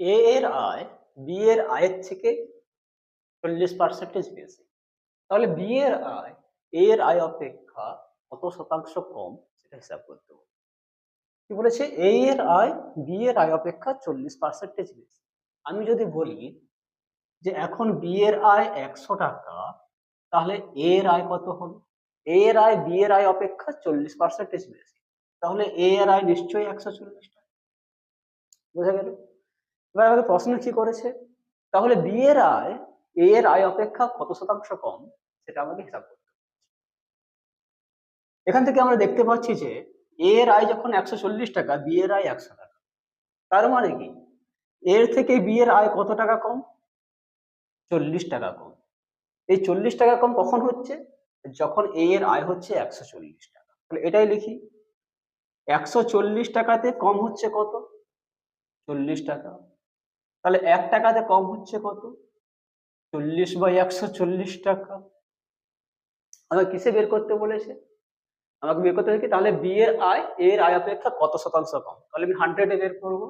এ এর আয় বি এর আয়ের থেকে 40% বেশি। তাহলে বি এর আয় এ এর আয় অপেক্ষা কত শতাংশ কম সেটা হিসাব করতে হবে। কি বলেছে? এ এর আয় বি এর আয় অপেক্ষা 40% বেশি। আমি যদি বলি যে এখন বি এর আয় ১০০ টাকা, তাহলে এ এর আয় কত হবে? এ এর আয় বি এর আয় অপেক্ষা 40% বেশি। তাহলে এ এর আয় নিশ্চয়ই ১৪০ টাকা। বোঝা গেল? এবার আমাকে প্রশ্ন কি করেছে? তাহলে বি এর আয় এ এর আয় অপেক্ষা কত শতাংশ কম সেটা আমাকে হিসাব করতে হবে। এখান থেকে আমরা দেখতে পাচ্ছি যে এ এর আয় যখন ১৪০ টাকা, বি এর আয় ১০০ টাকা। তার মানে কি? এর থেকে বি এর আয় কত টাকা কম? ৪০ টাকা কম। এই ৪০ টাকা কম কখন হচ্ছে? যখন এ এর আয় হচ্ছে ১৪০ টাকা। তাহলে এটাই লিখি। ১৪০ টাকাতে কম হচ্ছে কত? ৪০ টাকা। তাহলে ১ টাকাতে কম হচ্ছে কত? ৪০/১৪০ টাকা। আমাকে কিসে বের করতে বলেছে? আমাকে বের করতে হবে কি? তাহলে বি এর আয় এ এর আয় অপেক্ষা কত শতাংশ কম? তাহলে আমি 100 এ বের করব।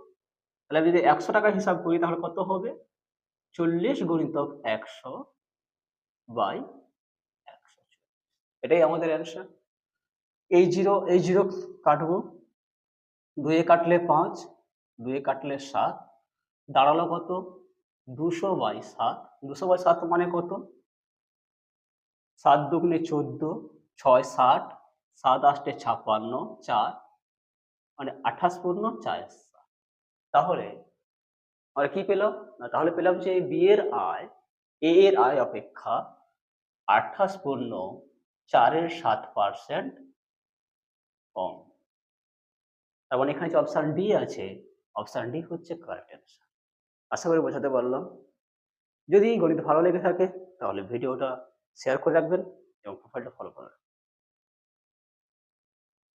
তাহলে আমি যদি ১০০ টাকা হিসাব করি তাহলে কত হবে? ৪০ গুণিতক ১০০/১৪০। এটাই আমাদের অ্যান্সার। এই 0 কাটবো। ২ এ কাটলে ৫, ২ এ কাটলে ৭, দাঁড়ালো কত? ২০০/৭। ২০০/৭ মানে কত? ৭ দুগুণে ১৪, ৬ ৬০, ৭ ৮ ৫৬, ৪ মানে ২৮ পূর্ণ ৪ ৭। তাহলে আমরা কি পেলাম? না তাহলে পেলাম যে বি এর আয় এ এর আয় অপেক্ষা ২৮ পূর্ণ ৪ এর ৭% কম। তার মানে এখানে যে অপশন ডি আছে, অপশন ডি হচ্ছে কারেক্ট অ্যান্সার। আশা করি বোঝাতে পারলাম। যদি গণিত ভালো লেগে থাকে তাহলে ভিডিওটা শেয়ার করে রাখবেন এবং প্রোফাইলটা ফলো